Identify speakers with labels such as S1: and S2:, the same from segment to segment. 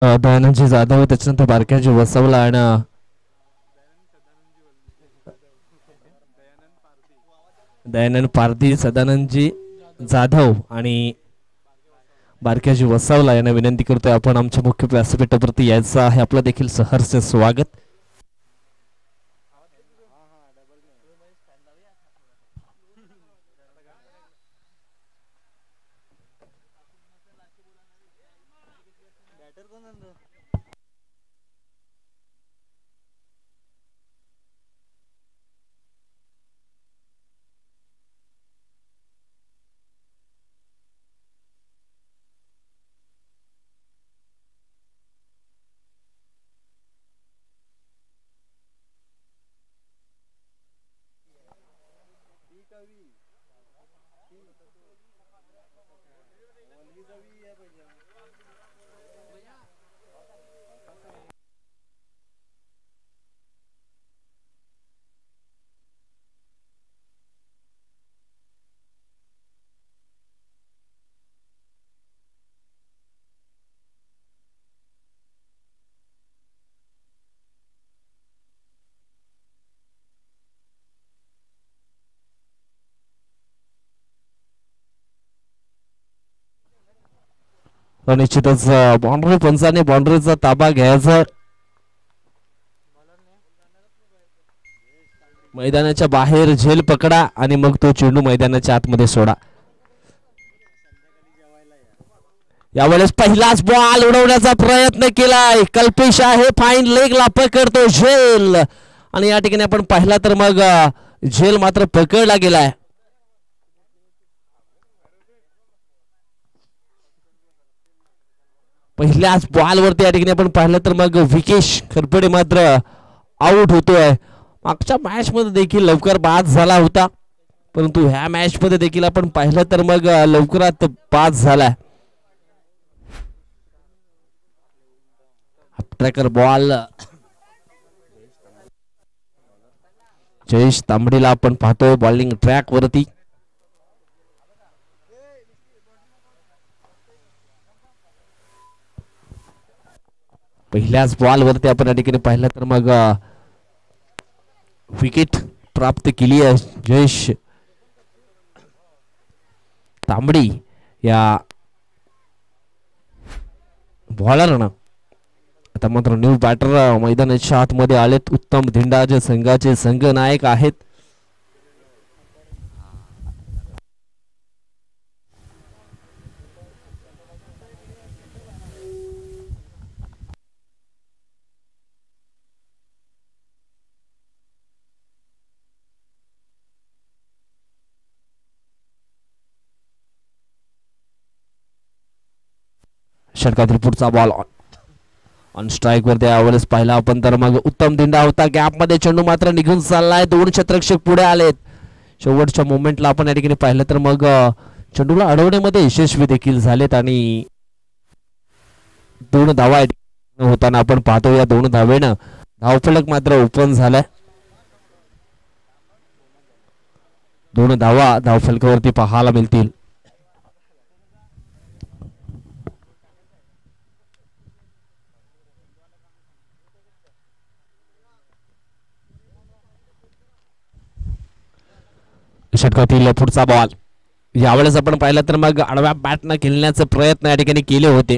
S1: दयानंदजी जाधव त्याच्यानंतर बारक्याजी वसवला आणि दयानंद पारधी सदानंदजी जाधव आणि बारक्याजी वसावला यांना विनंती करतोय आपण आमच्या मुख्य व्यासपीठावरती यायचं आहे. आपलं देखील सहर्ष स्वागत. निश्चितच बाउंड्री पंचाने बाउंड्रीचा ताबा घ्यायचा. मैदानाच्या बाहेर झेल पकडा आणि मग तो चेंडू मैदानाच्या आतमध्ये सोडा. यावेळेस पहिलाच बॉल उडवण्याचा प्रयत्न केलाय. कल्पेश आहे फाईन लेगला पकडतो झेल आणि या ठिकाणी आपण पाहिला तर मग झेल मात्र पकडला गेलाय. पहिल्याच बॉल वरती या ठिकाणी आपण पाहिलं तर मग विकेश खरपडे मात्र आउट होतोय. मागच्या मॅच मध्ये देखील लवकर बाद झाला होता परंतु ह्या मॅच मध्ये देखील आपण पाहिलं तर मग लवकरात बाद झालाय. ट्रॅकर बॉल जयेश तांबडीला आपण पाहतोय बॉलिंग ट्रॅक वरती. पहिल्याच बॉल वरती आपण या ठिकाणी पाहिलं तर मग विकेट प्राप्त केली आहे जयेश तांबडी या बॉलरनं. आता मात्र न्यू बॅटर मैदानाच्या आतमध्ये आलेत. उत्तम धिंडाचे संघाचे संघ नायक आहेत. षटकातील पुढचा बॉल ऑन स्ट्राइक वरती यावेळेस पाहिला आपण तर मग उत्तम धिंडा होता. गॅप मध्ये चेंडू मात्र निघून चाललाय. दोन क्षेत्ररक्षक पुढे आलेत. शेवटच्या मोमेंटला आपण या ठिकाणी पाहिलं तर मग चेंडूला अडवण्यामध्ये यशस्वी देखील झालेत आणि 2 धावा होताना आपण पाहतो. या 2 धावेनं धावफलक मात्र ओपन झालाय. 2 धावा धावफलकावरती पाहायला मिळतील. षटकातील पुढचा बॉल यावेळेस आपण पाहिलं तर मग आडव्या बॅटनं खेळण्याचे प्रयत्न या ठिकाणी केले होते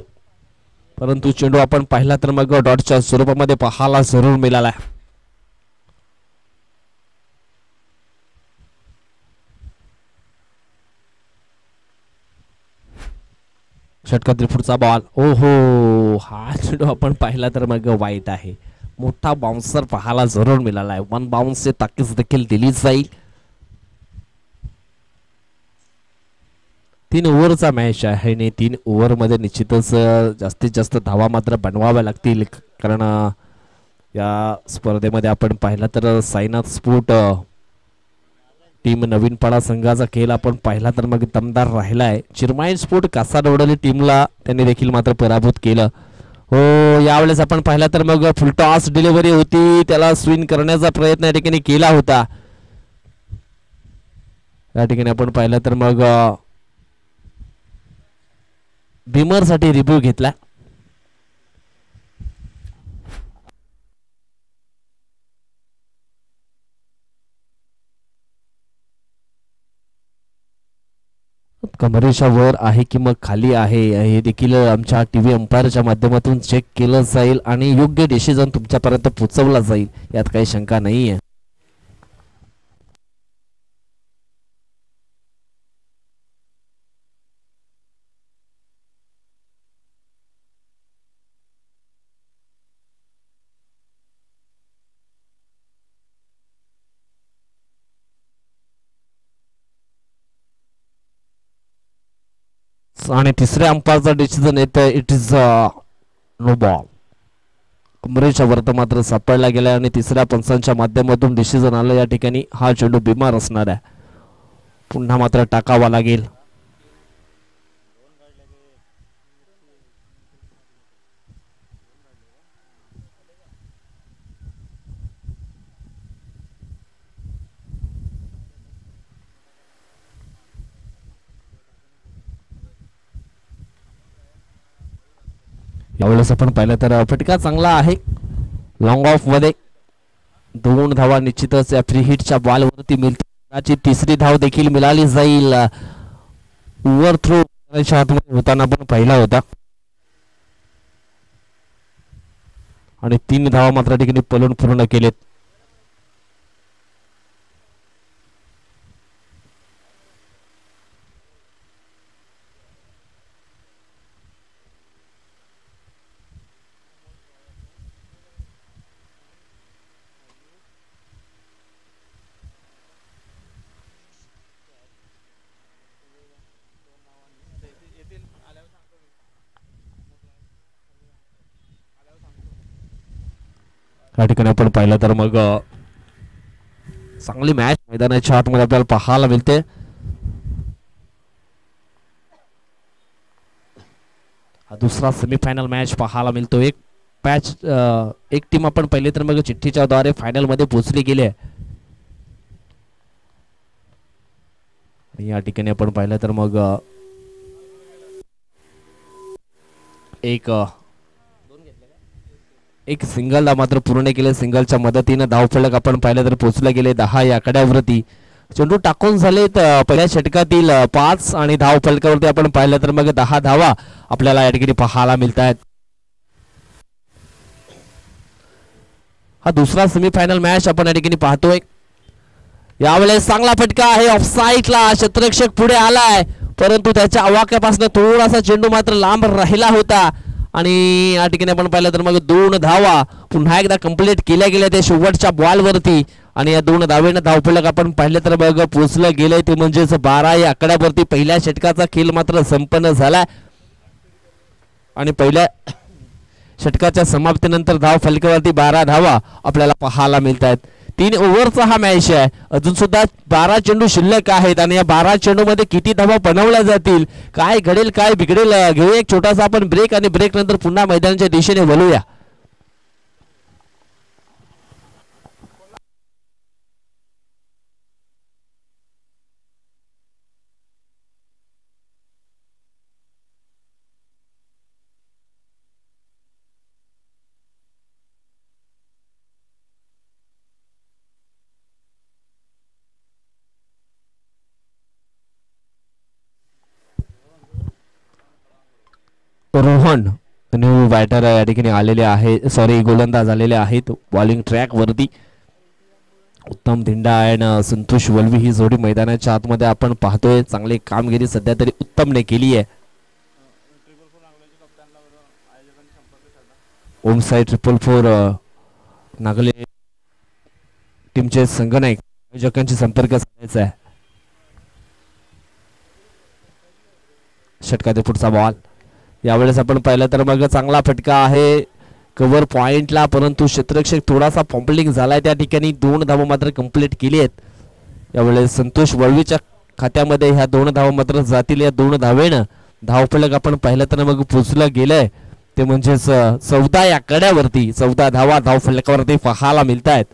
S1: परंतु चेंडू आपण पाहिला तर मग डॉटच्या स्वरूपामध्ये पाहायला जरूर मिळाला. षटकातील पुढचा बॉल ओहो हा चेंडू आपण पाहिला तर मग वाईट आहे. मोठा बाउन्सर पाहायला जरूर मिळाला आहे. 1 बाउन्सची ताकीद देखील दिली जाईल. 3 ओव्हरचा मॅच आहे आणि 3 ओव्हरमध्ये निश्चितच जास्तीत जास्त धावा मात्र बनवाव्या लागतील कारण या स्पर्धेमध्ये आपण पाहिलं तर साईनाथ स्पोर्ट टीम नवीनपणा संघाचा खेळ आपण पाहिला तर मग दमदार राहिला आहे. चिरमाईन स्पोर्ट कासारवडली टीमला त्यांनी देखील मात्र पराभूत केलं. हो यावेळेस आपण पाहिला तर मग फुलटॉस डिलिव्हरी होती. त्याला स्विंग करण्याचा प्रयत्न या ठिकाणी केला होता. या ठिकाणी आपण पाहिलं तर मग बिमर साठी रिव्ह्यू घेतला. कमरेच्या वर आहे की मग खाली आहे हे देखील आमच्या टीव्ही अंपायरच्या माध्यमातून चेक केलं जाईल आणि योग्य डिसिजन तुमच्यापर्यंत पोहोचवला जाईल, यात काही शंका नाही आहे. आणि तिसऱ्या अंपायरचा डिसिजन येत आहे, इट इज नो बॉल. कमरेच्या वरत मात्र सापडला गेला आणि तिसऱ्या पंचांच्या माध्यमातून डिसिजन आलं या ठिकाणी हा चेंडू बिमार असणार आहे, पुन्हा मात्र टाकावा लागेल. यावेळेस आपण पाहिलं तर फटका चांगला आहे लॉंग ऑफ मध्ये. 2 धावा निश्चितच या फ्री हिटच्या बॉल वरती मिळतील. तिसरी धाव देखील मिळाली जाईल. ओव्हर थ्रो आतमध्ये होताना पण पाहिला होता आणि 3 धावा मात्र ठिकाणी पलून पूर्ण केलेत. या ठिकाणी आपण पाहिलं तर मग चांगली मॅच मैदानाच्या आतमध्ये आपल्याला पाहायला मिळते. हा दुसरा सेमीफायनल मॅच पाहायला मिळतो. एक टीम आपण पाहिली तर मग चिठ्ठीच्या द्वारे फायनल मध्ये पोहोचली गेली आहे. या ठिकाणी आपण पाहिलं तर मग एक सिंगलला मात्र पूर्ण केले. सिंगलच्या मदतीने धावफलक आपण पाहिलं तर पोहोचले गेले 10 या आकड्यावरती. चेंडू टाकून झालेत पहिल्या षटकातील 5 आणि धाव फलकावरती आपण पाहिलं तर मग 10 धावा आपल्याला या ठिकाणी पाहायला मिळत आहेत. हा दुसरा सेमीफायनल मॅच आपण या ठिकाणी पाहतोय. यावेळेस चांगला फटका आहे ऑफसाईडला. क्षेत्ररक्षक पुढे आलाय परंतु त्याच्या आवाक्यापासून थोडासा चेंडू मात्र लांब राहिला होता आणि या ठिकाणी आपण पाहिलं तर मग 2 धावा पुन्हा एकदा कंप्लीट केल्या गेल्या त्या शेवटच्या बॉल वरती आणि या 2 धावेने धावफलक आपण पाहिलं तर मग पोहोचलं गेलंय ते म्हणजेच 12 या आकड्यावरती. पहिल्या षटकाचा खेळ मात्र संपन्न झाला आणि पहिल्या षटकाच्या समाप्तीनंतर धाव फलकावरती 12 धावा आपल्याला पाहायला मिळत आहेत. 3 ओव्हरचा हा मॅच आहे. अजून सुद्धा 12 चेंडू शिल्लक आहेत आणि या 12 चेंडू मध्ये किती धावा बनवल्या जातील, काय घडेल काय बिघडेल. घेऊ एक छोटासा आपण ब्रेक आणि ब्रेक नंतर पुन्हा मैदानाच्या दिशेने वळूया. रोहन न्यू बॅटर या ठिकाणी आलेले आहे, सॉरी गोलंदाज आलेले आहेत बॉलिंग ट्रॅक वरती. उत्तम धिंडा आणि संतोष वल्वी ही जोडी मैदानाच्या आतमध्ये आपण पाहतोय. चांगली कामगिरी सध्या तरी उत्तमने केली आहे. ओम साई 444 नागले टीमचे संगनायक आयोजकांशी संपर्क साधायचा आहे. षटकातील पुढचा बॉल. यावेळेस आपण पाहिलं तर मग चांगला फटका आहे कव्हर पॉइंटला परंतु क्षेत्ररक्षक थोडासा फॉम्पलिंग झालाय. त्या ठिकाणी 2 धावा मात्र कंप्लीट केली आहेत. यावेळेस संतोष वळवीच्या खात्यामध्ये ह्या 2 धावा मात्र जातील. या 2 धावेनं धावफलक आपण पाहिलं तर मग पोचलं गेलंय ते म्हणजेच 14 या कड्यावरती. 14 धावा धावफलकावरती पाहायला मिळत आहेत.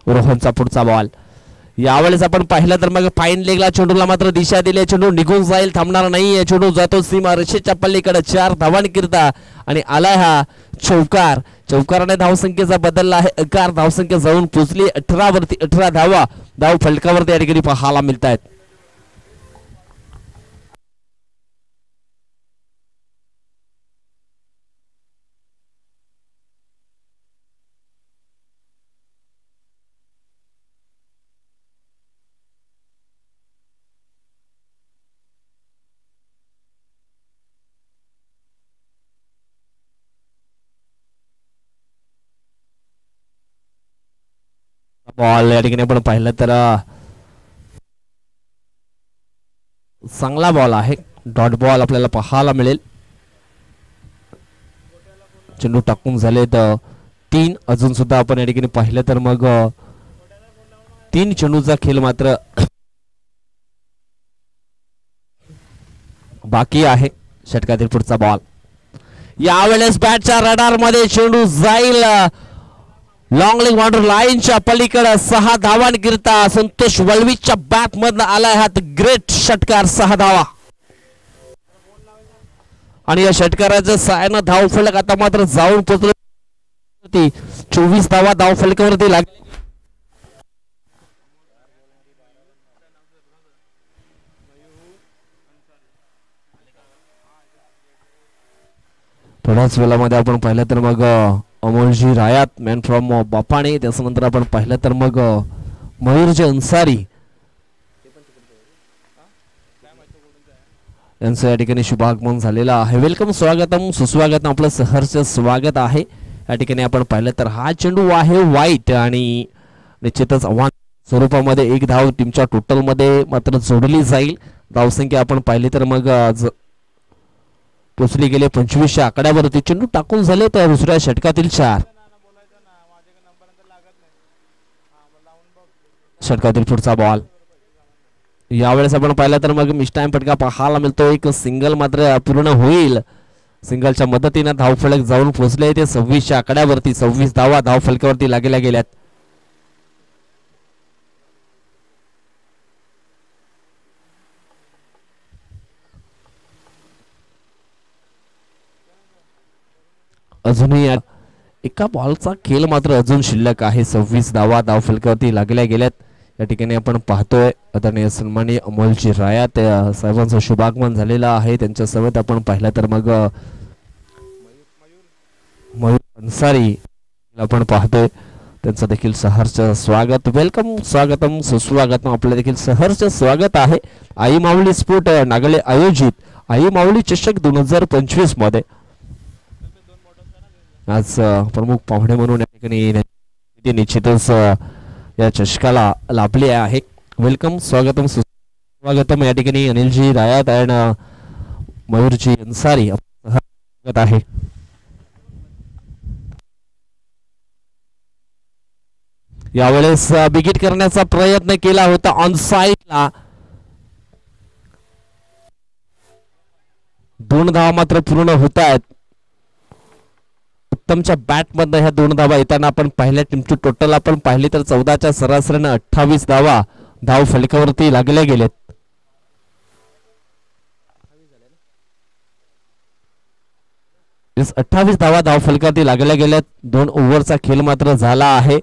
S1: रोहनचा पुढचा बॉल. यावेळेस आपण पाहिलं तर मग फाईन लेगला चेंडूला मात्र दिशा दिली. चेंडू निघून जाईल, थांबणार नाही. चेंडू जातो सीमा रेषेच्या पल्लीकडे 4 धावांकरिता आणि आलाय हा चौकार. चौकाराने धावसंख्येचा बदलला आहे आकार. धावसंख्या जाऊन पोचली 18 वरती. 18 धावा धाव फलकावरती या ठिकाणी पाहायला मिळत आहेत. बॉल या ठिकाणी आपण पाहिलं तर चांगला बॉल आहे. डॉट बॉल आपल्याला पाहायला मिळेल. चेंडू टाकून झाले तर 3. अजून सुद्धा आपण या ठिकाणी पाहिलं तर मग 3 चेंडूचा खेळ मात्र बाकी आहे. षटकातील पुढचा बॉल यावेळेस बॅटच्या रडार मध्ये चेंडू जाईल लॉंग लेग बाउंड्री लाईनच्या पलीकडे. 6 धावांकरिता संतोष वळवीच्या बॅट मधनं आलाय हा ग्रेट षटकार. 6 धावा आणि या षटकाराचं सायनं धाव फलक आता मात्र जाऊन पोहोचले. 24 धावा धाव फलकावरती लागली. थोड्याच वेळामध्ये आपण पाहिलं तर मग अमोलजी रायात मॅन फ्रॉम बापाणे. त्याच्यानंतर आपण पाहिलं तर मग मयूरजी अन्सारी यांचं या ठिकाणी शुभागमन झालेलं आहे. वेलकम, स्वागतम, सुस्वागतम, आपलं सहर्ष स्वागत आहे. या ठिकाणी आपण पाहिलं तर हा चेंडू आहे वाईट आणि निश्चितच आव्हान स्वरूपामध्ये 1 धाव टीमच्या टोटल मध्ये मात्र जोडली जाईल. धावसंख्या आपण पाहिली तर मग पोचली गेले 25 आकड्यावरती. चेंडू टाकून झाले तर दुसऱ्या षटकातील 4. षटकातील पुढचा बॉल यावेळेस आपण पाहिलं तर मग मिस टाइम फटका पाहायला मिळतो. एक सिंगल मात्र पूर्ण होईल. सिंगलच्या मदतीने धाव फलक जाऊन पोहोचले ते 26 आकड्यावरती. 26 धावा धाव फलकावरती लागल्या गेल्यात. अजूनही एका बॉलचा खेळ मात्र अजून शिल्लक आहे. 26 धावा धाव फलकावरती लागल्या गेल्यात. या ठिकाणी आपण पाहतोय आदरणीय सन्माननीय अमोलजी रायात साहेबांचं शुभागमन झालेलं आहे. त्यांच्या सोबत आपण पाहिलं तर मग मयूर अन्सारी आपण पाहतोय. त्यांचं देखील सहर्ष स्वागत. वेलकम, स्वागतम, सुस्वागतम, आपलं देखील सहर्ष स्वागत आहे. आई माऊली स्पोर्ट नागळे आयोजित आई माऊली चषक 2025 मध्ये आज प्रमुख पाहुणे म्हणून या ठिकाणी निश्चितच या चषकाला लाभले आहे. वेलकम, स्वागतम, सुस्वागतम. या ठिकाणी अनिलजी रायात आणि मयूरजी अन्सारी स्वागत आहे. यावेळेस बिगिट करण्याचा प्रयत्न केला होता ऑन साइडला. 2 धावा मात्र पूर्ण होत आहेत. उत्तमच्या बॅट मधनं ह्या 2 धावा येताना आपण पहिल्या टीमची टोटल आपण पाहिली तर 14च्या सरासरीने 28 धावा धाव फलकावरती लागल्या गेलेत. इस 28 धावा धाव फलकावरती लागल्या गेल्यात. 2 ओव्हरचा खेळ मात्र झाला आहे.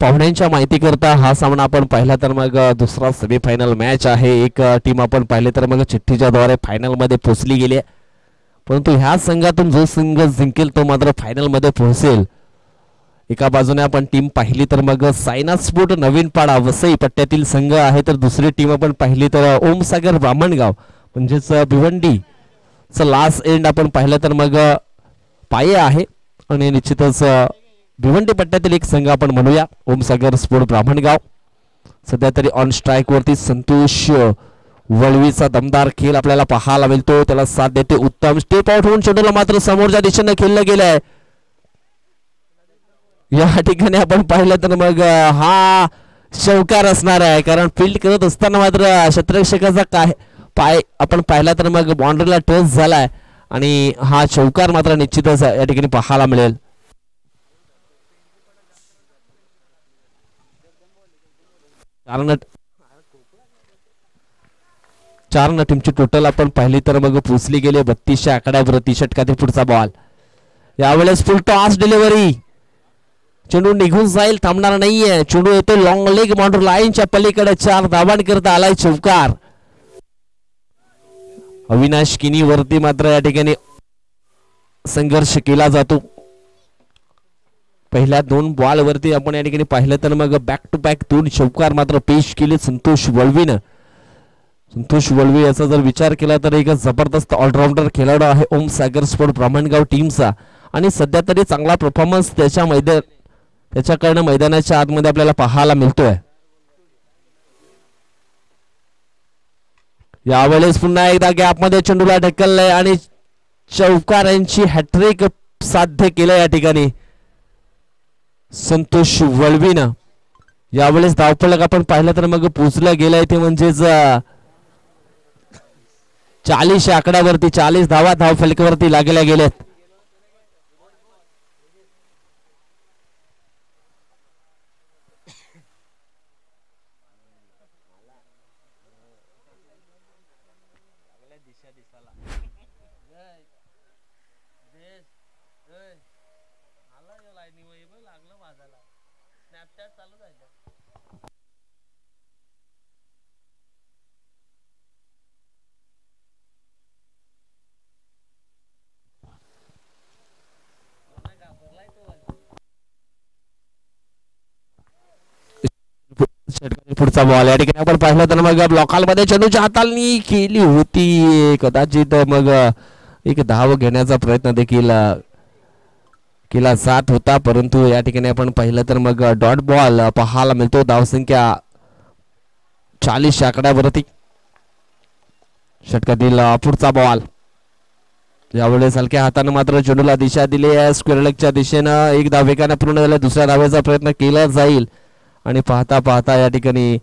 S1: पाहुण्यांच्या माहिती करता हा सामना आपण पाहिला तर मग दुसरा सेमीफायनल मॅच आहे. एक टीम आपण पाहिले तर मग चिठ्ठीच्या द्वारे फायनल मध्ये पोहोचली गेली आहे. परंतु ह्या संघातून जो संघ जिंकेल तो मात्र फायनल मध्ये पोहोचेल. एका बाजूने आपण टीम पाहिली तर मग सायना स्पोर्ट नवीन पाडा वसई पट्ट्यातील संघ आहे. तर दुसरी टीम आपण पाहिली तर ओमसागर ब्राह्मणगाव म्हणजेच भिवंडी लास्ट एंड आपण पाहिलं तर मग पाये आहे. आणि निश्चितच भिवंडी पट्ट्यातील एक संघ आपण म्हणूया ओमसागर स्पोर्ट ब्राह्मणगाव. सध्या तरी ऑन स्ट्राईक वरती संतोष वळवीचा दमदार खेळ आपल्याला पाहायला मिळतो. त्याला साथ देते उत्तम स्टेप आउट होऊन चेंडूला मात्र समोरच्या दिशेने खेळलं गेलंय. या ठिकाणी आपण पाहिलं तर मग हा चौकार असणार आहे, कारण फील्ड करत असताना मात्र क्षेत्ररक्षकाचा काय पाय आपण पाहिला तर मग बाउंड्रीला टच झालाय आणि हा चौकार मात्र निश्चितच या ठिकाणी पाहायला मिळेल. चार टीमची टोटल आपण पाहिली तर मग पोचली गेले 32 आकड्यावरती. षटकातील पुढचा बॉल यावेळेस फुल टॉस डिलिव्हरी. चेंडू निघून जाईल, थांबणार नाहीये. चेंडू येतो लॉंग लेग बाउंड्री लाईनच्या पलीकडे 4 धावांकरता आलाय चौकार. अविनाश किनी वरती मात्र या ठिकाणी संघर्ष केला जातो. पहिल्या 2 बॉल वरती आपण या ठिकाणी पाहिलं तर मग बॅक टू बॅक 2 चौकार मात्र पेश केले संतोष वळवीनं. संतोष वळवी याचा जर विचार केला तर एक जबरदस्त ऑलराऊंडर खेळाडू आहे ओमसागर स्पोर्ट ब्राह्मणगाव टीमचा आणि सध्या तरी चांगला परफॉर्मन्स त्याच्याकडनं मैदानाच्या आतमध्ये आपल्याला पाहायला मिळतोय. यावेळेस पुन्हा एकदा गॅपमध्ये चेंडूला ढकललंय आणि चौकारांची हॅट्रिक साध्य केलं या ठिकाणी संतोष वळवीनं. यावेळेस धावफलक आपण पाहिलं तर मग पोचलं गेलंय ते म्हणजेच 40 आकड्यावरती. 40 धावा धावफलकावरती लागल्या गेल्यात. पुढचा बॉल या ठिकाणी आपण पाहिलं तर मग ब्लॉकालमध्ये चेंडूच्या हाताळणी केली होती. कदाचित मग एक धाव घेण्याचा प्रयत्न देखील केला जात होता, परंतु या ठिकाणी आपण पाहिलं तर मग डॉट बॉल पाहायला मिळतो. धावसंख्या 40 आकड्यावरती. षटकातील पुढचा बॉल यावेळेस हलक्या हाताने मात्र चेंडूला दिशा दिली आहे स्क्वेअर लेगच्या दिशेनं. एक धाव वेगाने पूर्ण झाला, दुसऱ्या धावेचा प्रयत्न केला जाईल आणि पाहता पाहता या ठिकाणी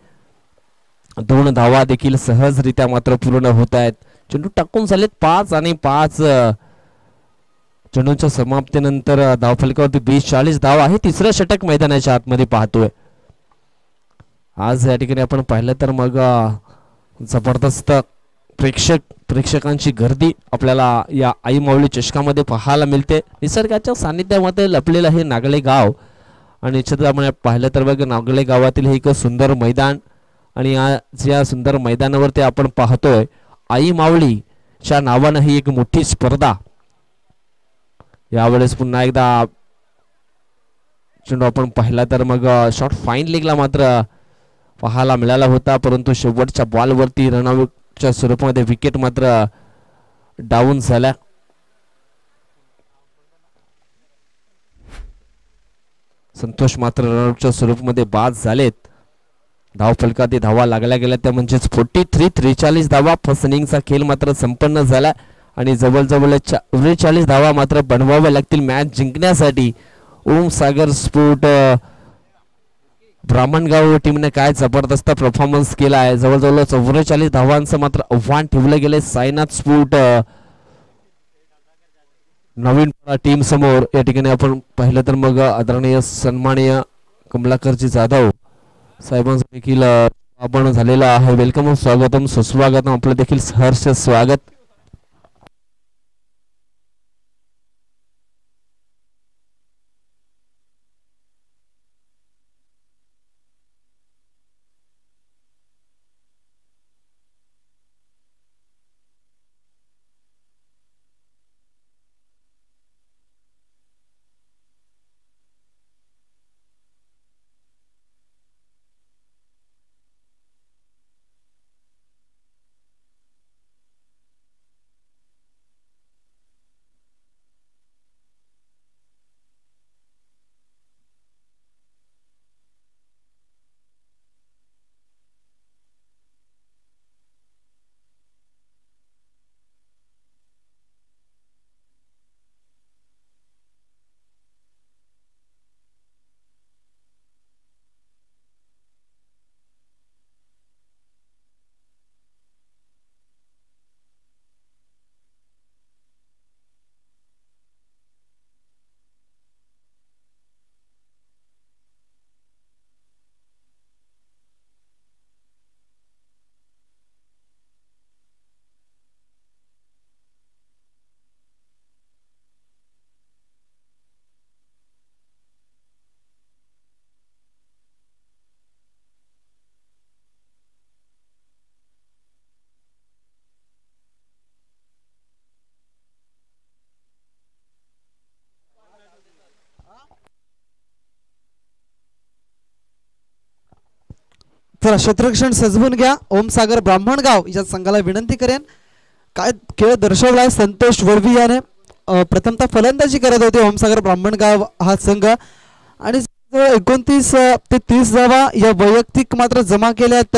S1: 2 धावा देखील सहजरित्या मात्र पूर्ण होत आहेत. चेंडू टाकून झालेत 5 आणि 5 चेंडूच्या समाप्तीनंतर धावफलकावरती 40 धाव आहे. तिसरं षटक मैदानाच्या आतमध्ये पाहतोय. आज या ठिकाणी आपण पाहिलं तर मग जबरदस्त प्रेक्षकांची गर्दी आपल्याला या आई माऊली चषकामध्ये पाहायला मिळते. निसर्गाच्या सानिध्यामध्ये लपलेलं हे नागले गाव आणि निश्चितच आपण पाहिलं तर बघ नागले गावातील हे एक सुंदर मैदान आणि या सुंदर मैदानावरती आपण पाहतोय आई माऊलीच्या नावानं ही एक मोठी स्पर्धा. यावेळेस पुन्हा एकदा चेंडू आपण पाहिला तर मग शॉर्ट फाईन लेगला मात्र पाहायला मिळाला होता, परंतु शेवटच्या बॉलवरती रनआउटच्या स्वरूपामध्ये विकेट मात्र डाऊन झाल्या. संतोष मात्र रनआउटच्या स्वरूपामध्ये बाद झालेत. धावफलकात धावा लागल्या गेल्या त्या म्हणजेच 43 धावा. फर्स्ट इनिंगचा खेळ मात्र संपन्न झाला आणि जवळजवळ 44 धावा मात्र बनवाव्या लागतील मॅच जिंकण्यासाठी. ओमसागर स्पोर्ट ब्राह्मणगाव टीमने काय जबरदस्त परफॉर्मन्स केला आहे. जवळजवळ 44 धावांचं मात्र आव्हान ठेवलं गेले साईनाथ स्पोर्ट नवीन टीम समोर. या ठिकाणी आपण पाहिलं तर मग आदरणीय सन्माननीय कमलाकरजी जाधव साहेबांचं देखील आपण झालेलं आहे. वेलकम, स्वागतम, सुस्वागतम, आपलं देखील सहर्ष स्वागत.
S2: चला क्षेत्ररक्षण सजवून घ्या. ओमसागर ब्राह्मणगाव या संघाला विनंती करेन. काय खेळ दर्शवलाय संतोष वळवी याने. प्रथमतः फलंदाजी करत होते ओमसागर ब्राह्मणगाव हा संघ आणि 29 ते 30 धावा या वैयक्तिक मात्र जमा केल्यात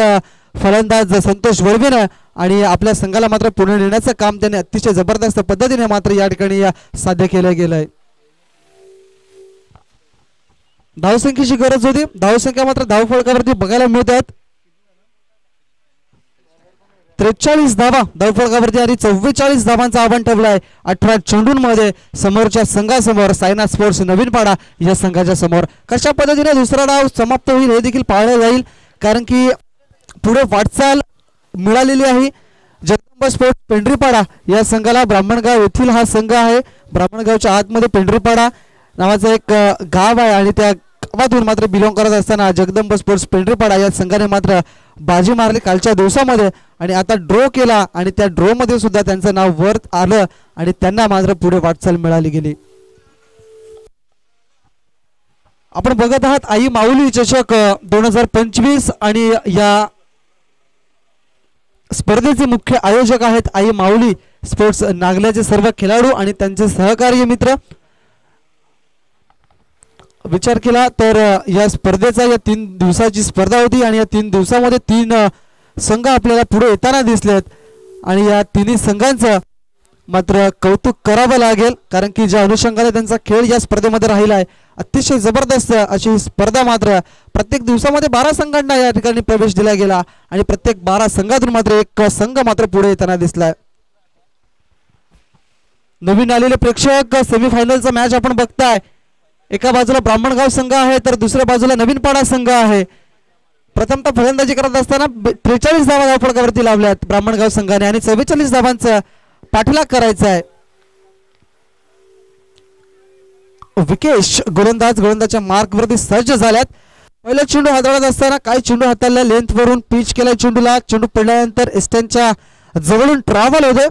S2: फलंदाज संतोष वळवीने आणि आपल्या संघाला मात्र पुढे नेण्याचं काम त्याने अतिशय जबरदस्त पद्धतीने मात्र या ठिकाणी साध्य केलं गेलंय. धावसंख्येची गरज होती. धावसंख्या मात्र धावफलकावरती बघायला मिळतात. 43 धावा धावफलकावरती आणि 44 धावांचा आव्हान ठेवलाय 18 चेंडूंमध्ये समोरच्या संघासमोर. सायना स्पोर्ट्स नवीनपाडा या संघाच्या समोर कशा पद्धतीने दुसरा डाव समाप्त होईल हे देखील पाहायला जाईल, कारण की पुढे वाटचाल मिळालेली आहे. जगदंबा स्पोर्ट्स पेंढरीपाडा या संघाला ब्राह्मणगाव येथील हा संघ आहे. ब्राह्मणगावच्या आतमध्ये पेंढरीपाडा नावाचं एक गाव आहे आणि त्या गावातून मात्र बिलॉंग करत असताना जगदंबा स्पोर्ट्स पेंढरीपाडा या संघाने मात्र बाजी मारली कालच्या दिवसामध्ये आणि आता ड्रॉ केला आणि त्या ड्रॉ मध्ये सुद्धा त्यांचं नाव वर आलं आणि त्यांना मात्र पुढे वाटचाल मिळाली गेली. आपण बघत आहात आई माऊली चषक 2025 आणि या स्पर्धेचे मुख्य आयोजक आहेत आई माऊली स्पोर्ट्स नागल्याचे सर्व खेळाडू आणि त्यांचे सहकारी मित्र. विचार केला तर या स्पर्धेचा या 3 दिवसाची स्पर्धा होती आणि या 3 दिवसामध्ये 3 संघ आपल्याला पुढे येताना दिसलेत आणि या तिन्ही संघांचं मात्र कौतुक करावं लागेल, कारण की ज्या अनुषंगाने त्यांचा खेळ या स्पर्धेमध्ये राहिला आहे अतिशय जबरदस्त अशी स्पर्धा. मात्र प्रत्येक दिवसामध्ये 12 संघांना या ठिकाणी प्रवेश दिला गेला आणि प्रत्येक 12 संघातून मात्र एक संघ मात्र पुढे येताना दिसलाय. नवीन आलेले प्रेक्षक सेमीफायनलचा मॅच आपण बघताय. एका बाजूला ब्राह्मणगाव संघ आहे तर दुसऱ्या बाजूला नवीनपाडा संघ आहे. प्रथमतः फलंदाजी करत असताना 43 धावा धावफलकावरती लावल्यात ब्राह्मणगाव संघाने आणि 44 धावांचा पाठलाग करायचा आहे. विकेश गोलंदाजच्या मार्कवरती सज्ज झाल्यात. पहिला चेंडू हाताळत असताना काही चेंडू हाताळला लेंथ वरून पिच केला चेंडूला. चेंडू पडल्यानंतर एस्टनच्या जवळून ट्रॅव्हल होते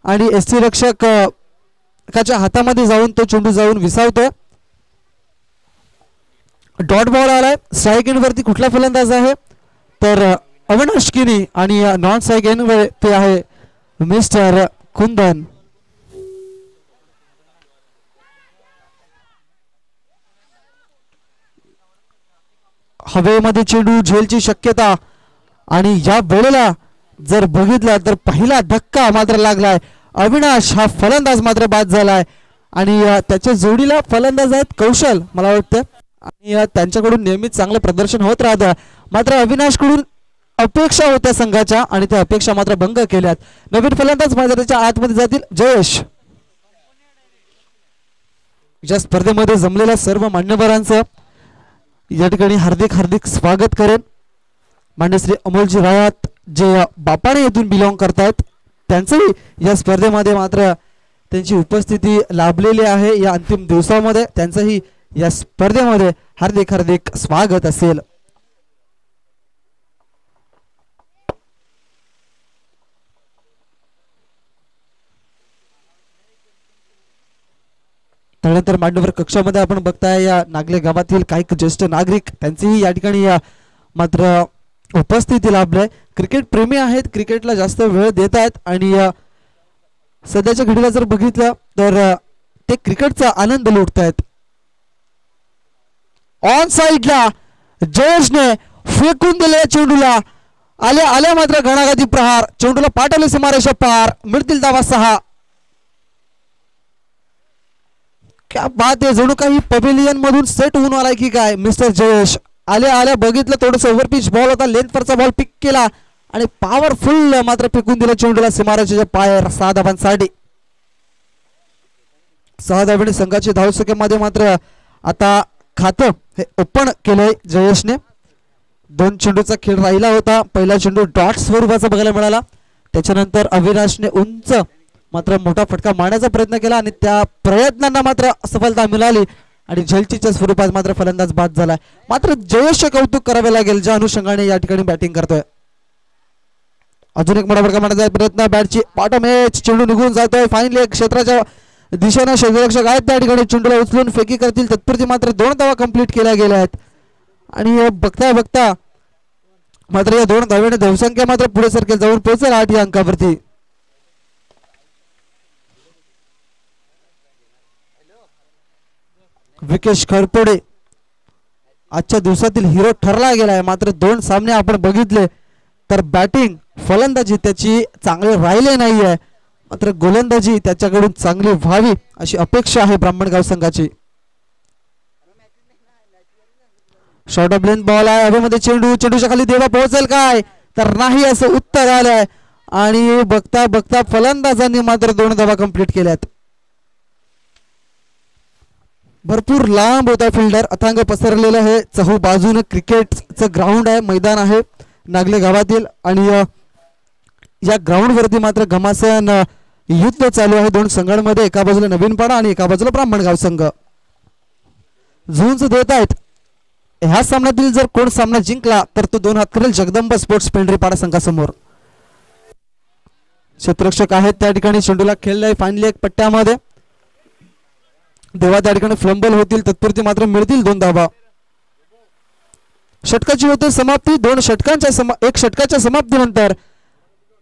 S2: आणि एसटी रक्षकाच्या हातामध्ये जाऊन तो चेंडू जाऊन विसावतोय. डॉट बॉल आलाय. स्ट्राईक एंड वरती कुठला फलंदाज आहे तर अविनाश किनी आणि नॉन स्ट्राईक एंड वर ते आहे मिस्टर कुंदन. हवेमध्ये चेंडू झेलची शक्यता आणि या वेळेला जर बघितला तर पहिला धक्का मात्र लागलाय. अविनाश हा फलंदाज मात्र बाद झालाय आणि त्याच्या जोडीला फलंदाज आहेत कौशल मला वाटतं आणि त्यांच्याकडून नेहमीच चांगलं प्रदर्शन होत राहतं. मात्र अविनाश कडून अपेक्षा होत्या संघाच्या आणि त्या अपेक्षा मात्र भंग केल्यात. नवीन फलंदाज मैदानाच्या आतमध्ये जातील जयेश. या स्पर्धेमध्ये जमलेल्या सर्व मान्यवरांचं या ठिकाणी हार्दिक स्वागत करेन. मान्यश्री अमोलजी रायात जे बापाणे येथून बिलॉंग करतायत त्यांचंही या स्पर्धेमध्ये मात्र त्यांची उपस्थिती लाभलेली आहे. या अंतिम दिवसामध्ये त्यांचंही या स्पर्धेमध्ये हार्दिक स्वागत असेल. त्यानंतर मांडवर कक्षामध्ये आपण बघताय या नागले गावातील काही ज्येष्ठ नागरिक त्यांचीही या ठिकाणी मात्र उपस्थिती लाभले. क्रिकेट प्रेमी आहेत, क्रिकेटला जास्त वेळ देत आहेत आणि सध्याच्या घडीला जर बघितलं तर ते क्रिकेटचा आनंद लुटतायत. ऑन साइडला जयेशने फेकून दिलेल्या चेंडूला आल्या मात्र घणाघाती प्रहार. चेंडूला पाठवले सीमारेषा पार. मिळतील धावा 6. क्या बात आहे. जणू काही पवेलियन मधून सेट होऊन आलाय की काय मिस्टर जयेश. आल्या बघितलं थोडंसं ओव्हरपिच बॉल होता. लेंथवरचा बॉल पिक केला आणि पॉवरफुल मात्र फेकून दिला चेंडूला सीमारेषेच्या पायावर. 6 धावांसाठी 6 धावांनी संघाची धावसंख्येमध्ये मात्र आता खातं हे ओपन केलंय जयेशने. 2 चेंडूचा खेळ राहिला होता. पहिला चेंडू डॉट स्वरूपाचा बघायला मिळाला. त्याच्यानंतर अविनाशने उंच मात्र मोठा फटका मारण्याचा प्रयत्न केला आणि त्या प्रयत्नांना मात्र सफलता मिळाली आणि झेलचीच्या स्वरूपात मात्र फलंदाज बाद झाला. मात्र जयेशचे कौतुक करावे लागेल ज्या अनुषंगाने या ठिकाणी बॅटिंग करतोय. अजून एक मोठा फटका मारण्याचा प्रयत्न. बॅटची बॉटम एज चेंडू निघून जातोय. फायनली क्षेत्राच्या दिशेने क्षेत्ररक्षक आहेत त्या ठिकाणी चेंडूला उचलून फेकी करतील. तत्पुरती मात्र 2 धावा कंप्लीट केल्या गेल्या आहेत आणि बघता मात्र या दोन धावेने धावसंख्या मात्र पुढे सरकेल, जाऊन पोहोचेल 8 या अंकावरती. विकेश खरपोडे आजच्या दिवसातील हिरो ठरला गेलाय. मात्र दोन सामने आपण बघितले तर बॅटिंग फलंदाजी त्याची चांगली राहिले नाहीये, मात्र गोलंदाजी त्याच्याकडून चांगली व्हावी अशी अपेक्षा आहे ब्राह्मणगाव संघाची. शॉर्ट ऑफ लेंथ बॉल आहे हवेमध्ये, चेंडूच्या खाली देवा पोहोचेल काय, तर नाही असं उत्तर आलंय. आणि बघता बघता फलंदाजांनी मात्र 2 धावा कंप्लीट केल्यात. भरपूर लांब होता फिल्डर, अथांग पसरलेलं हे चहू बाजूने क्रिकेटचं ग्राउंड आहे, मैदान आहे नागले गावातील. आणि या ग्राउंड वरती मात्र घमासान युद्ध चालू आहे दोन संघांमध्ये. एका बाजूला नवीनपाडा आणि एका बाजूला ब्राह्मणगाव संघ झुंज देत आहेत. ह्या सामन्यातील जर कोण सामना जिंकला तर तो 2 हात करेल जगदंबा स्पोर्ट्स पेंढरीपाडा संघासमोर. क्षेत्ररक्षक आहेत त्या ठिकाणी, चेंडूला खेळलाय फायनली एक पट्ट्यामध्ये. देवा त्या ठिकाणी फ्लंबल होतील, तत्पुरती मात्र मिळतील 2 धावा. षटकाची होते समाप्ती. 1 षटकाच्या समाप्तीनंतर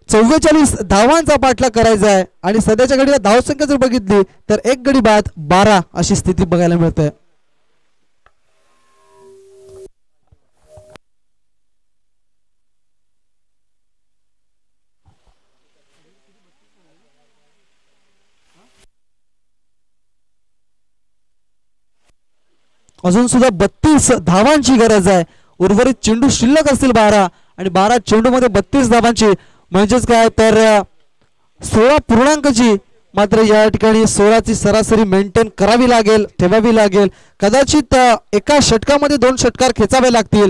S2: 44 धावांचा पाठलाग करायचा आहे. आणि सध्याच्या घडीला धावसंख्या जर बघितली तर 1 गडी बाद 12 अशी स्थिती बघायला मिळते. अजून सुद्धा 32 धावांची गरज आहे. उर्वरित चेंडू शिल्लक असतील 12 आणि 12 चेंडू मध्ये 32 धावांची म्हणजेच काय तर 16 पूर्णांकची मात्र या ठिकाणी 16ची सरासरी मेंटेन करावी लागेल, ठेवावी लागेल. कदाचित एका षटकामध्ये 2 षटकार खेचावे लागतील,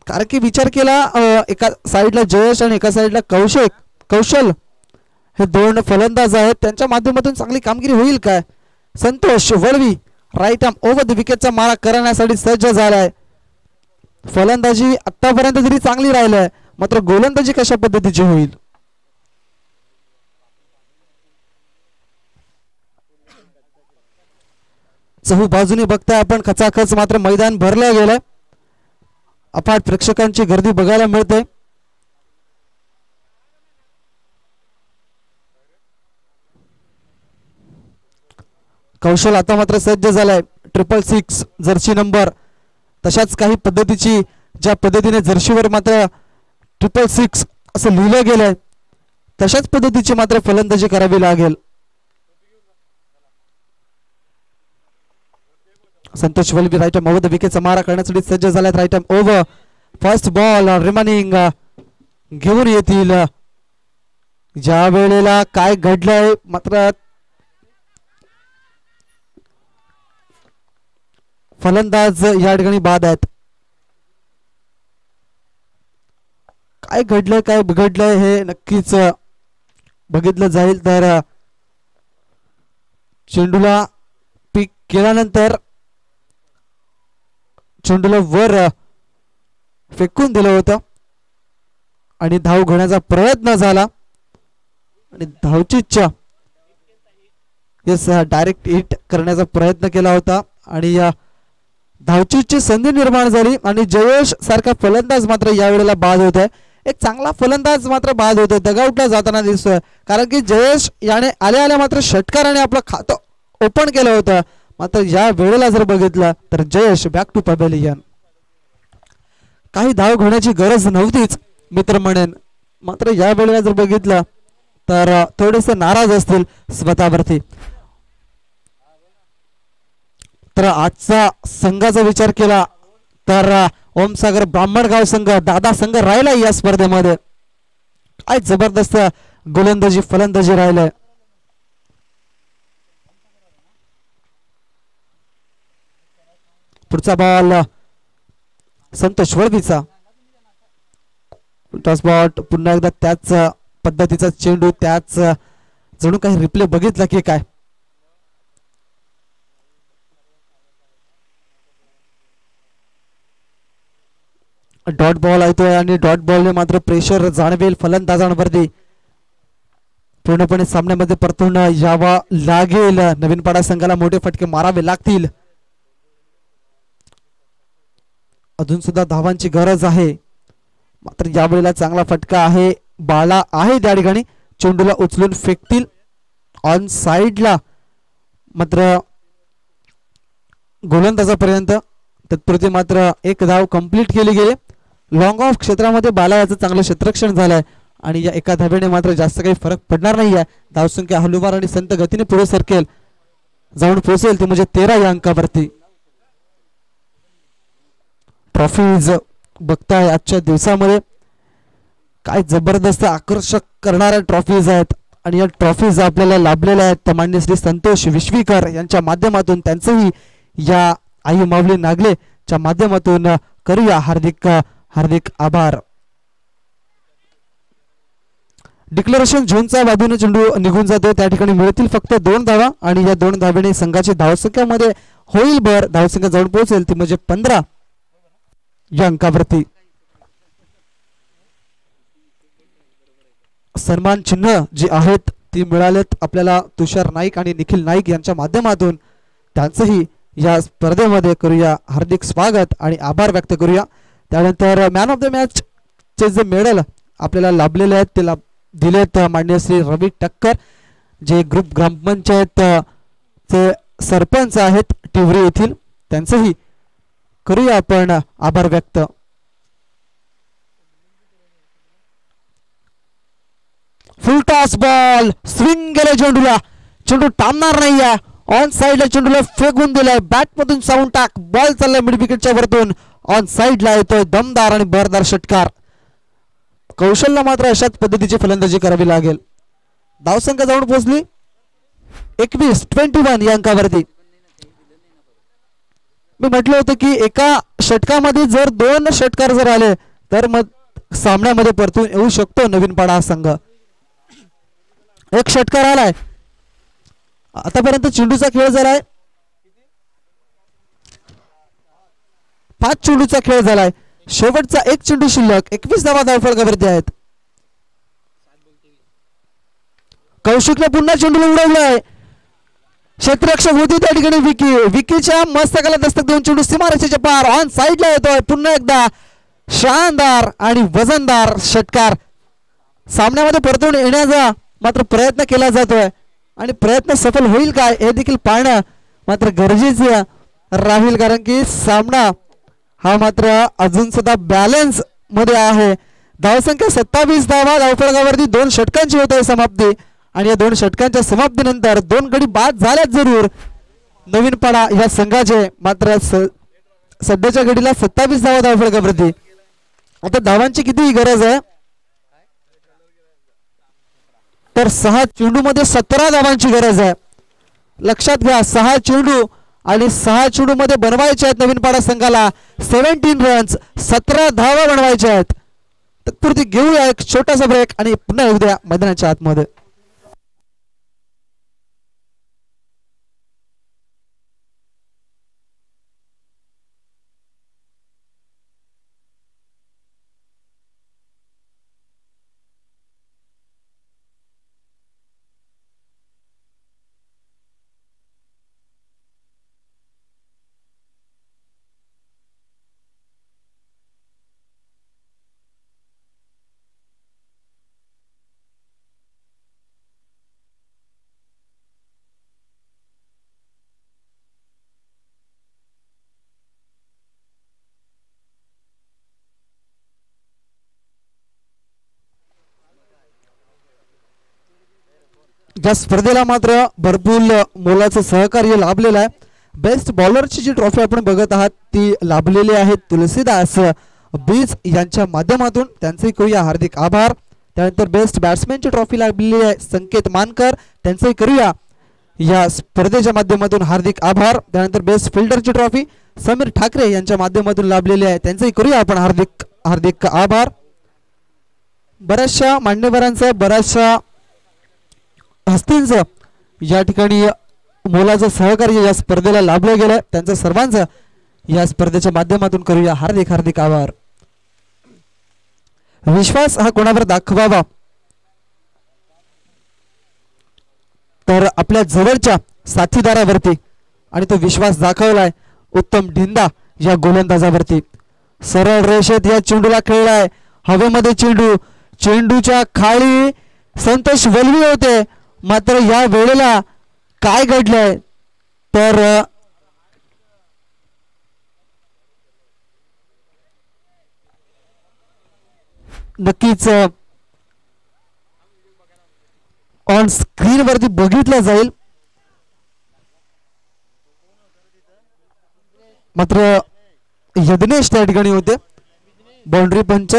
S2: कारण की विचार केला एका साईडला जयेश आणि एका साईडला कौशल हे 2 फलंदाज आहेत, त्यांच्या माध्यमातून चांगली कामगिरी होईल काय. Santosh Valvi right arm over the विकेटचा मारा करण्यासाठी सज्ज झालाय. फलंदाजी आतापर्यंत तरी चांगली राहिली, मात्र गोलंदाजी कशा पद्धतीची होईल. चहू बाजूने बघताय आपण खचाखच मात्र मैदान भरलं गेलंय. अफाट प्रेक्षकांची गर्दी बघायला मिळते. कौशल आता मात्र सज्ज झालाय. 666 जर्सी नंबर, तशाच काही पद्धतीची ज्या पद्धतीने जर्सीवर मात्र 666 असं लिहिलं गेलंय तशाच पद्धतीची मात्र फलंदाजी करावी लागेल. Santosh Valvi right arm over the विकेटचा मारा करण्यासाठी सज्ज झालाय. Right arm over first ball remaining घेऊन येतील. ज्या वेळेला काय घडलंय मात्र फलंदाज या ठिकाणी बाद आहेत. काय घडलंय काय बिघडलंय हे नक्कीच बघितलं जाईल. तर चेंडूला पिक केल्यानंतर चेंडूला वर फेकून दिलं होतं आणि धाव घेण्याचा प्रयत्न झाला आणि धावचीच्या डायरेक्ट हिट करण्याचा प्रयत्न केला होता आणि धावचीची संधी निर्माण झाली आणि जयेश सारखा फलंदाज मात्र यावेळेला बाद होत आहे. एक चांगला फलंदाज मात्र बाद होतोय, डगआउटला जाताना दिसतोय, कारण की जयेश याने आल्या मात्र षटकाराने आपलं खातं ओपन केलं होतं. मात्र या वेळेला जर बघितलं तर जयेश बॅक टू पॅव्हेलियन. काही धाव घेण्याची गरज नव्हतीच मित्र म्हणेन, मात्र या वेळेला जर बघितलं तर थोडेसे नाराज असतील स्वतःवरती. तर आजचा संघाचा विचार केला तर ओमसागर ब्राह्मणगाव संघ दादा संघ राहिला या स्पर्धेमध्ये. काय जबरदस्त गोलंदाजी फलंदाजी राहिलंय. पुढचा बॉल संतोष वळवीचा टॉस बॉट. पुन्हा एकदा त्याच पद्धतीचा चेंडू, त्याच जणू काही रिप्ले बघितला की काय. डॉट बॉल येतोय आणि डॉट बॉलने मात्र प्रेशर जाणवेल फलंदाजांवरती. पूर्णपणे सामन्यामध्ये परतून यावा लागेल. नवीनपाडा संघाला मोठे फटके मारावे लागतील. अजून सुद्धा धावांची गरज आहे. मात्र यावेळेला चांगला फटका आहे, बाला आहे त्या ठिकाणी, चेंडूला उचलून फेकतील ऑन साइडला, मात्र गोलंदाजापर्यंत तत्पुरते मात्र एक धाव कंप्लीट केली गेली. लॉंग ऑफ क्षेत्रामध्ये बाला याचं चांगलं क्षेत्ररक्षण झालंय आणि या एका धावेने मात्र जास्त काही फरक पडणार नाही आहे. धावसंख्या हलुवार आणि संत गतीने पुढे सरकेल, जाऊन पोहोचेल ते म्हणजे 13 या अंकावरती. ट्रॉफीज बघताय आजच्या दिवसामध्ये काय जबरदस्त आकर्षक करणाऱ्या ट्रॉफीज आहेत आणि या ट्रॉफीज आपल्याला लाभलेल्या आहेत मान्य श्री संतोष विश्वीकर यांच्या माध्यमातून. त्यांचंही या आई माऊली नागले च्या माध्यमातून करूया हार्दिक हार्दिक आभार. डिक्लेरेशन झोनच्या बाजूने चेंडू निघून जातो, त्या ठिकाणी मिळतील फक्त 2 धावा आणि या 2 धावेने संघाची धावसंख्यामध्ये होईल भर. धावसंख्या जाऊन पोहोचेल ती म्हणजे 15 या अंकावरती. सन्मान चिन्ह जी आहेत ती मिळालेत आपल्याला तुषार नाईक आणि निखिल नाईक यांच्या माध्यमातून. त्यांचंही या स्पर्धेमध्ये करूया हार्दिक स्वागत आणि आभार व्यक्त करूया. त्यानंतर मॅन ऑफ द मॅच चे जे मेडल आपल्याला लाभलेले आहेत ते दिलेत माननीय श्री रवी टक्कर, जे ग्रुप ग्रामपंचायत चे सरपंच आहेत टिवरी येथील. त्यांचंही करूया आपण आभार व्यक्त. फुल टॉस बॉल, स्विंग गेले चेंडूला, चेंडू थांबणार नाहीये, ऑन साइडला चेंडूला फेकून दिलाय, बॅट मधून साऊंड टाक, बॉल चाललाय मिड विकेटच्या वरतून, ऑन साइडला येतोय दमदार आणि बरदार षटकार. कौशलला मात्र अशाच पद्धतीची फलंदाजी करावी लागेल. धावसंख्या जाऊन पोहोचली 21 या अंकावरती. मी म्हटलं होतं की एका षटकामध्ये जर 2 षटकार जर आले तर मग सामन्यामध्ये परतून येऊ शकतो नवीन पाडा हा संघ. एक षटकार आलाय, आतापर्यंत चेंडूचा खेळ झालाय 5 चेंडूचा खेळ झालाय, शेवटचा एक चेंडू शिल्लक. 21 धावा धावफलकावरती आहेत. कौशिकने पुन्हा चेंडूला उडवलाय, क्षेत्ररक्षक होती त्या ठिकाणी विकी, विकीच्या मस्तकाला दस्तक देऊन चेंडू सीमारेषेच्या पार ऑन साइडला येतोय. पुन्हा एकदा शानदार आणि वजनदार षटकार. सामन्यामध्ये परतून येण्याचा मात्र प्रयत्न केला जातोय आणि प्रयत्न सफल होईल काय हे देखील पाहणं मात्र गरजेचे राहील, कारण की सामना हा मात्र अजून सुद्धा बॅलन्स मध्ये आहे. धावसंख्या 27 धावा धावफलकावरती 2 षटकांची होत आहे समाप्ती आणि या 2 षटकांच्या समाप्तीनंतर 2 गडी बाद झाल्यात जरूर नवीन पाडा या संघाचे. मात्र सध्याच्या घडीला 27 धावा धावफलकावरती. आता धावांची किती गरज आहे तर 6 चेंडू मध्ये 17 धावांची गरज आहे. लक्षात घ्या, 6 चेंडू आणि 6 चेंडू मध्ये बनवायचे आहेत नवीन पाडा संघाला 17 रन्स, 17 धावा बनवायच्या आहेत. तत्पुरती घेऊया एक छोटासा ब्रेक आणि पुन्हा येऊ द्या मैदानाच्या आतमध्ये. या स्पर्धेला मात्र भरपूर मोलाचं सहकार्य लाभलेलं आहे. बेस्ट बॉलरची जी ट्रॉफी आपण बघत आहात ती लाभलेली आहे तुलसीदास बीज यांच्या माध्यमातून. त्यांचेही करूया हार्दिक आभार. त्यानंतर बेस्ट बॅट्समॅनची ट्रॉफी लाभलेली आहे संकेत मानकर, त्यांचेही करूया या स्पर्धेच्या माध्यमातून हार्दिक आभार. त्यानंतर बेस्ट फिल्डरची ट्रॉफी समीर ठाकरे यांच्या माध्यमातून लाभलेली आहे, त्यांचेही करूया आपण हार्दिक हार्दिक आभार. बऱ्याचशा मान्यवरांचं बऱ्याचशा हस्तींचं या ठिकाणी मोलाचं सहकार्य या स्पर्धेला लाभलं गेलं, त्यांचं सर्वांचं या स्पर्धेच्या माध्यमातून करूया हार्दिक हार्दिक आभार. विश्वास हा कोणावर दाखवावा तर आपल्या जवळच्या साथीदारावरती, आणि तो विश्वास दाखवलाय उत्तम ढिंदा या गोलंदाजावरती. सरळ रेषेत या चेंडूला खेळलाय, हवेमध्ये चेंडू, चेंडूच्या खाली संतोष वलवी होते. मात्र या वेळेला काय घडलंय तर नक्कीच ऑन स्क्रीन वरती बघितलं जाईल. मात्र यज्ञेश त्या ठिकाणी होते. बाउंड्री पंच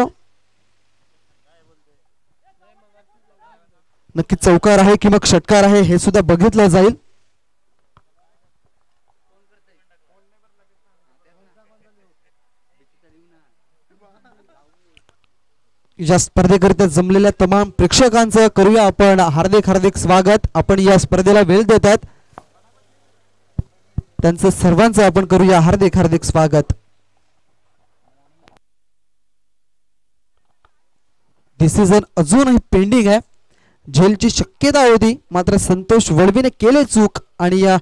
S2: नक्की चौकार आहे की मग षटकार आहे हे सुद्धा बघितलं जाईल. या स्पर्धेकरिता जमलेल्या तमाम प्रेक्षकांचं करूया आपण हार्दिक हार्दिक स्वागत. आपण या स्पर्धेला वेळ देतात त्यांचं सर्वांचं आपण करूया हार्दिक हार्दिक स्वागत. डिसिजन अजूनही पेंडिंग आहे. झेलची शक्यता होती मात्र संतोष वळवीने केले चूक आणि या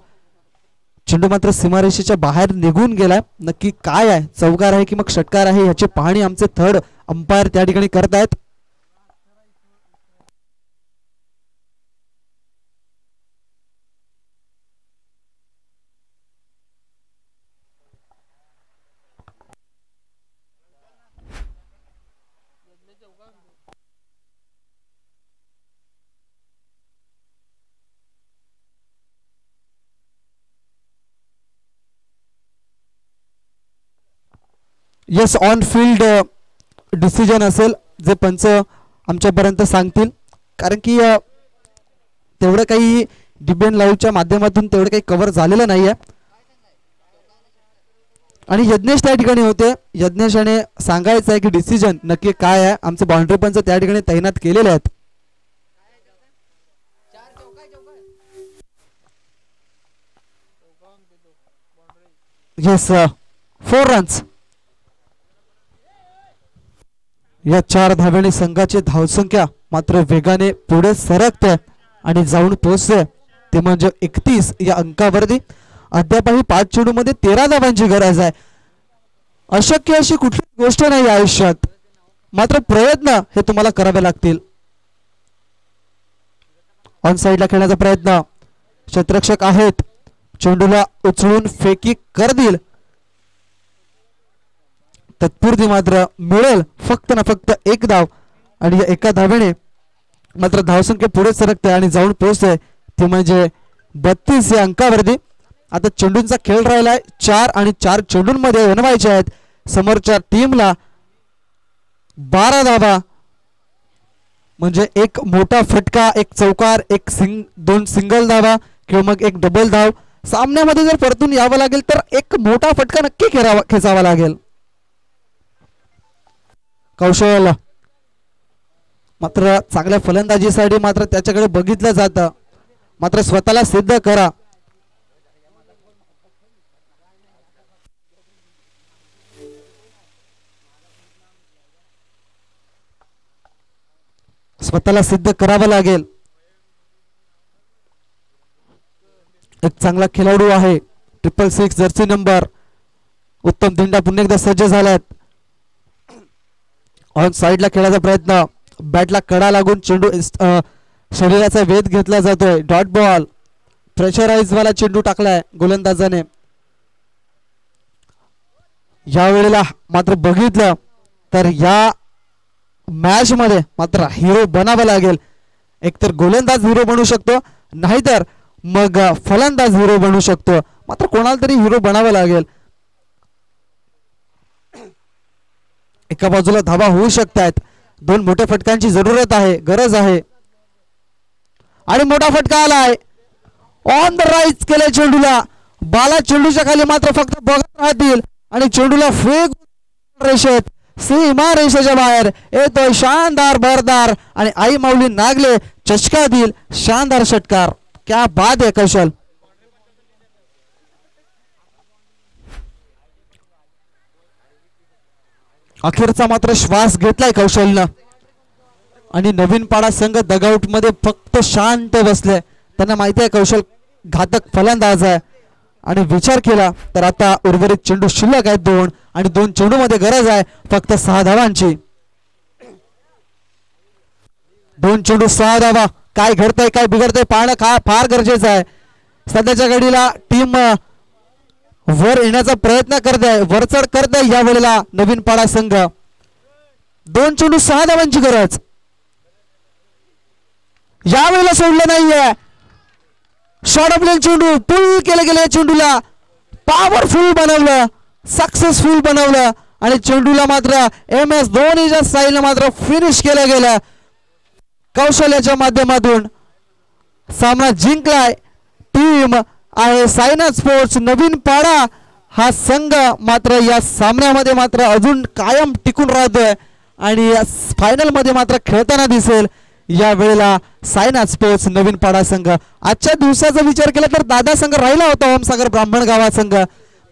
S2: चेंडू मात्र सीमारेषेच्या बाहेर निघून गेलाय. नक्की काय आहे, चौकार आहे की मग षटकार आहे याची पाहणी आमचे थर्ड अंपायर त्या ठिकाणी करतायत. येस, ऑन फील्ड डिसिजन असेल जे पंच आमच्यापर्यंत सांगतील. कारण की तेवढं काही डिबेन लाईव्हच्या माध्यमातून तेवढं काही कव्हर झालेलं नाही आहे. आणि यज्ञेश त्या ठिकाणी होते. यज्ञेशाने सांगायचं आहे की डिसिजन नक्की काय आहे. आमचे बाउंड्री पंच त्या ठिकाणी तैनात केलेले आहेत. Yes, 4 runs. या 4 धाव्याने संघाची धावसंख्या मात्र वेगाने पुढे सरकते आणि जाऊन पोहोचते ते म्हणजे 31 या अंकावरती. अद्यापही 5 चेंडू मध्ये 13 धावांची गरज आहे. अशक्य अशी कुठली गोष्ट नाही आयुष्यात, मात्र प्रयत्न हे तुम्हाला करावे लागतील. ऑन साइडला खेळण्याचा प्रयत्न, क्षेत्ररक्षक आहेत, चेंडूला उचलून फेकी करतील. तत्पुरती मात्र मिळेल फक्त ना फक्त 1 धाव आणि या एका धावेने मात्र धावसंख्या पुढे सरकते आणि जाऊन पोहोचते ते म्हणजे 32 या अंकावरती. आता चेंडूंचा खेळ राहिलाय 4 आणि 4 चेंडूंमध्ये बनवायचे आहेत. समोरच्या टीमला 12 धावा म्हणजे एक मोठा फटका, एक चौकार, 2 सिंगल धावा किंवा मग एक डबल धाव. सामन्यामध्ये जर परतून यावं लागेल तर एक मोठा फटका नक्की खेचावा लागेल. कौशल मात्र चांगल्या फलंदाजीसाठी मात्र त्याच्याकडे बघितलं जातं. मात्र स्वतःला सिद्ध करा. स्वतःला सिद्ध करावं लागेल. एक चांगला खेळाडू आहे 666 जर्सी नंबर. उत्तम दिंडा पुन्हा एकदा सज्ज झाल्यात. ऑन साइडला खेळायचा प्रयत्न, बॅटला कडा लागून चेंडू शरीराचा वेध घेतला जातोय. डॉट बॉल, प्रेशराइज वाला चेंडू टाकलाय गोलंदाजाने. या वेळेला मात्र बघितलं तर या मॅच मध्ये मात्र हिरो बनावं लागेल. एकतर गोलंदाज हिरो बनू शकतो, नाहीतर मग फलंदाज हिरो बनू शकतो. मात्र कोणाला तरी हिरो बनावं लागेल. एका बाजूला धावा होऊ शकतात. 2 मोठ्या फटकांची जरूरत आहे, गरज आहे. आणि मोठा फटका आलाय. ऑन द राईज केले चेंडूला. बाला चेंडूच्या खाली मात्र फक्त बघत राहतील आणि चेंडूला फेक रेषेत, सीमा रेषेच्या बाहेर येतोय. शानदार भरदार आणि आई माऊली नागले चषका देईल. शानदार षटकार. क्या बात आहे कौशल. अखेरचा मात्र श्वास घेतलाय कौशलनं आणि नवीन पाडा संघ डगआउट मध्ये फक्त शांत बसले. त्यांना माहिती आहे कौशल घातक फलंदाज आहे आणि विचार केला तर आता उर्वरित चेंडू शिल्लक आहेत 2 आणि 2 चेंडू मध्ये गरज आहे फक्त 6 धावांची. 2 चेंडू 6 धावा. काय घडतंय काय बिघडतंय पाहणं फार गरजेचं आहे. सध्याच्या घडीला टीम वर येण्याचा प्रयत्न करते, वरचढ करते या वेळेला नवीन पाडा संघ. 2 चेंडू 6 धावांची गरज. यावेळेला सोडलं नाहीये. शॉर्ट ऑफ लेग चेंडू पुल केलं गेलं. चेंडूला पॉवरफुल बनवलं, सक्सेसफुल बनवलं आणि चेंडूला मात्र MS धोनीच्या साईलने मात्र फिनिश केलं गेलं. कौशल्याच्या माध्यमातून सामना जिंकलाय टीम आहे साईनाथ स्पोर्ट्स नवीन पाडा. हा संघ मात्र या सामन्यामध्ये मात्र अजून कायम टिकून राहतोय आणि फायनल मध्ये मात्र खेळताना दिसेल या वेळेला साईनाथ स्पोर्ट्स नवीन पाडा संघ. आजच्या दिवसाचा विचार केला तर दादा संघ राहिला होता ओमसागर ब्राह्मण गावा संघ.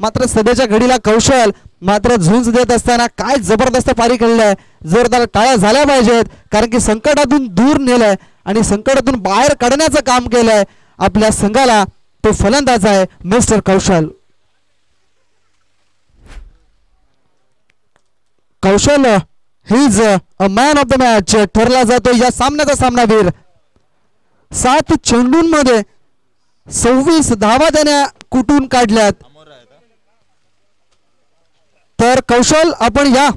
S2: मात्र सध्याच्या घडीला कौशल मात्र झुंज देत असताना काय जबरदस्त पारी खेळलाय. जोरदार टाळ्या झाल्या पाहिजेत कारण की संकटातून दूर नेलंय आणि संकटातून बाहेर काढण्याचं काम केलंय आपल्या संघाला. तो फलंदाज आहे mister Kaushal. Kaushal his a man of the match ठरला जातो या सामन्याचा सामनावीर. 7 चेंडूंमध्ये 26 धावा त्याने कुठून काढल्यात. तर कौशल आपण या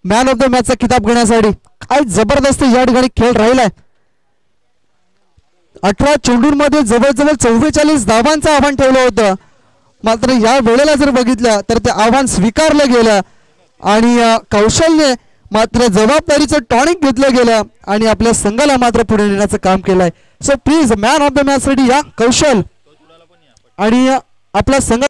S2: मॅन ऑफ द मॅचचा किताब घेण्यासाठी काय जबरदस्त या ठिकाणी खेळ राहिलाय. 18 चेंडूंमध्ये जवळजवळ 44 धावांचं आव्हान ठेवलं होतं. मात्र या वेळेला जर बघितलं तर ते आव्हान स्वीकारलं गेलं आणि कौशलने मात्र जबाबदारीचं टॉनिक घेतलं गेलं आणि आपल्या संघाला मात्र पुढे नेण्याचं काम केलंय. So please man of the match साठी या कौशल आणि आपला संघ